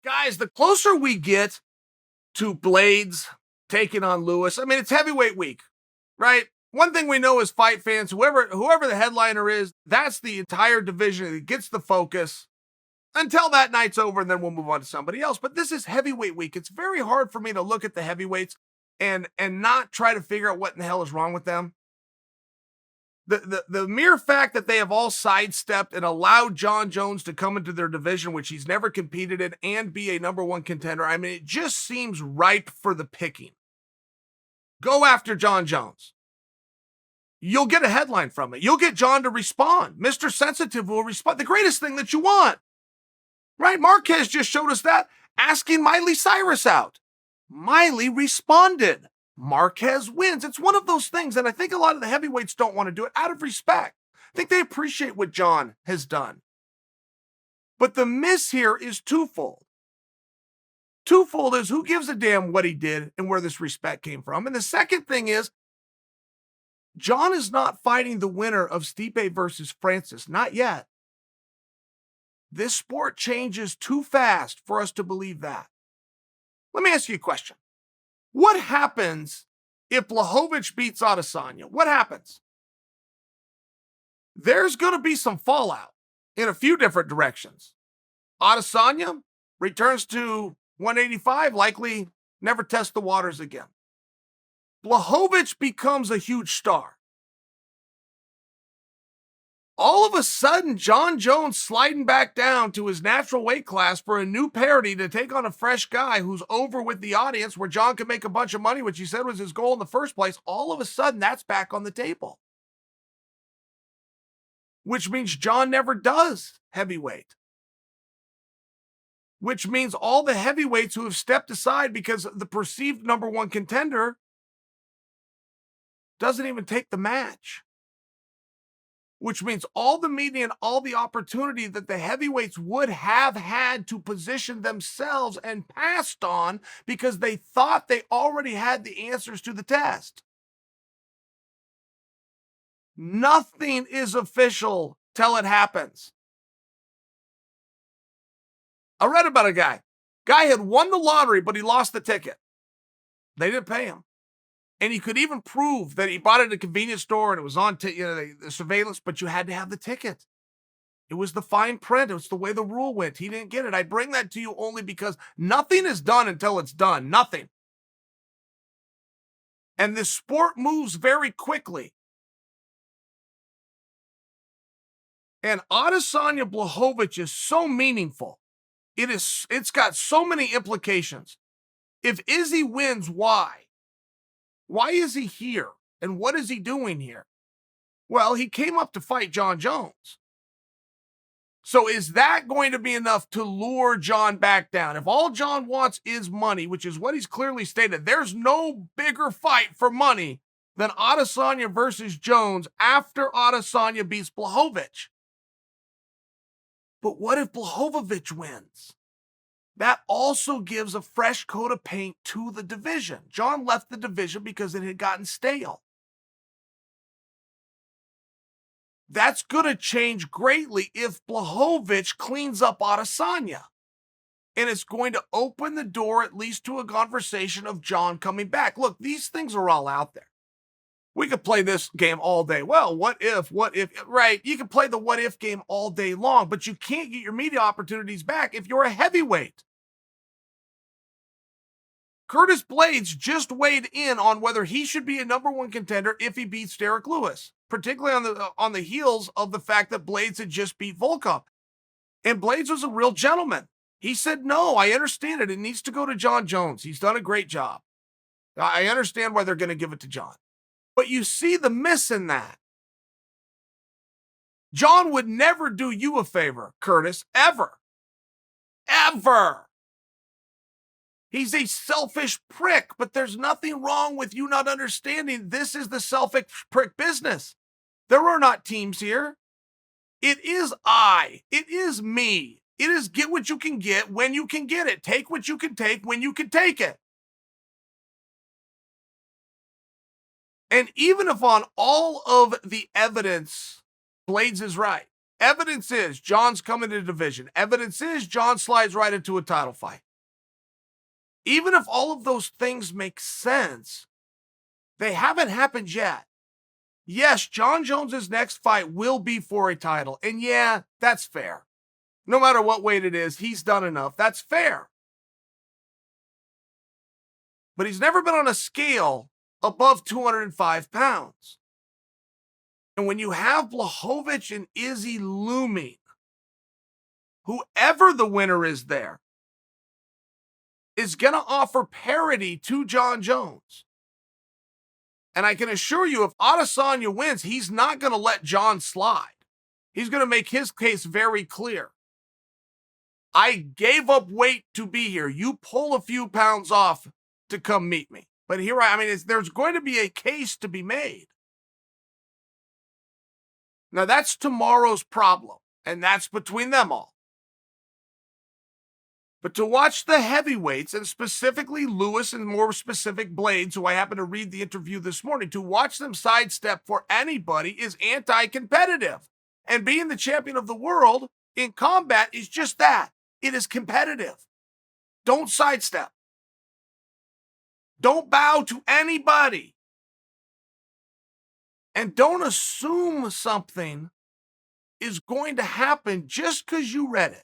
Guys, the closer we get to Blades taking on Lewis, I mean, it's heavyweight week, right? One thing we know as fight fans, whoever the headliner is, that's the entire division that gets the focus until that night's over, and then we'll move on to somebody else. But this is heavyweight week. It's very hard for me to look at the heavyweights and not try to figure out what in the hell is wrong with them. The mere fact that they have all sidestepped and allowed Jon Jones to come into their division, which he's never competed in, and be a number one contender, I mean, it just seems ripe for the picking. Go after Jon Jones. You'll get a headline from it. You'll get Jon to respond. Mr. Sensitive will respond. The greatest thing that you want. Right? Marquez just showed us that, asking Miley Cyrus out. Miley responded. Marquez wins. It's one of those things, and I think a lot of the heavyweights don't want to do it out of respect. I think they appreciate what Jon has done. But the miss here is twofold. Twofold is who gives a damn what he did and where this respect came from. And the second thing is Jon is not fighting the winner of Stipe versus Francis. Not yet. This sport changes too fast for us to believe that. Let me ask you a question. What happens if Blachowicz beats Adesanya? What happens? There's going to be some fallout in a few different directions. Adesanya returns to 185, likely never test the waters again. Blachowicz becomes a huge star. All of a sudden, Jon Jones sliding back down to his natural weight class for a new parody to take on a fresh guy who's over with the audience where Jon can make a bunch of money, which he said was his goal in the first place. All of a sudden, that's back on the table. Which means Jon never does heavyweight. Which means all the heavyweights who have stepped aside because the perceived number one contender doesn't even take the match. Which means all the media and all the opportunity that the heavyweights would have had to position themselves and passed on because they thought they already had the answers to the test. Nothing is official till it happens. I read about a guy. Guy had won the lottery, but he lost the ticket. They didn't pay him. And he could even prove that he bought it at a convenience store and it was on the surveillance, but you had to have the ticket. It was the fine print. It was the way the rule went. He didn't get it. I bring that to you only because nothing is done until it's done. Nothing. And this sport moves very quickly. And Adesanya Blachowicz is so meaningful. It's got so many implications. If Izzy wins, why? Why is he here? And what is he doing here? Well, he came up to fight Jon Jones. So is that going to be enough to lure Jon back down? If all Jon wants is money, which is what he's clearly stated, there's no bigger fight for money than Adesanya versus Jones after Adesanya beats Blachowicz. But what if Blachowicz wins? That also gives a fresh coat of paint to the division. Jon left the division because it had gotten stale. That's going to change greatly if Blachowicz cleans up Adesanya. And it's going to open the door at least to a conversation of Jon coming back. Look, these things are all out there. We could play this game all day. Well, what if, right? You can play the what if game all day long, but you can't get your media opportunities back if you're a heavyweight. Curtis Blades just weighed in on whether he should be a number one contender if he beats Derek Lewis, particularly on the heels of the fact that Blades had just beat Volkov. And Blades was a real gentleman. He said, no, I understand it. It needs to go to Jon Jones. He's done a great job. I understand why they're going to give it to Jon. But you see the miss in that. Jon would never do you a favor, Curtis, ever. Ever. He's a selfish prick, but there's nothing wrong with you not understanding this is the selfish prick business. There are not teams here. It is I. It is me. It is get what you can get when you can get it. Take what you can take when you can take it. And even if on all of the evidence, Blades is right, Evidence is Jon's coming to the division. Evidence is Jon slides right into a title fight. Even if all of those things make sense, they haven't happened yet. Yes, Jon Jones' next fight will be for a title. And yeah, that's fair. No matter what weight it is, he's done enough. That's fair. But he's never been on a scale above 205 pounds. And when you have Blachowicz and Izzy looming, whoever the winner is there is going to offer parity to Jon Jones. And I can assure you, if Adesanya wins, he's not going to let Jon slide. He's going to make his case very clear. I gave up weight to be here. You pull a few pounds off to come meet me. But here, there's going to be a case to be made. Now, that's tomorrow's problem, and that's between them all. But to watch the heavyweights, and specifically Lewis and more specific Blades, who I happened to read the interview this morning, to watch them sidestep for anybody is anti-competitive. And being the champion of the world in combat is just that. It is competitive. Don't sidestep. Don't bow to anybody. And don't assume something is going to happen just because you read it.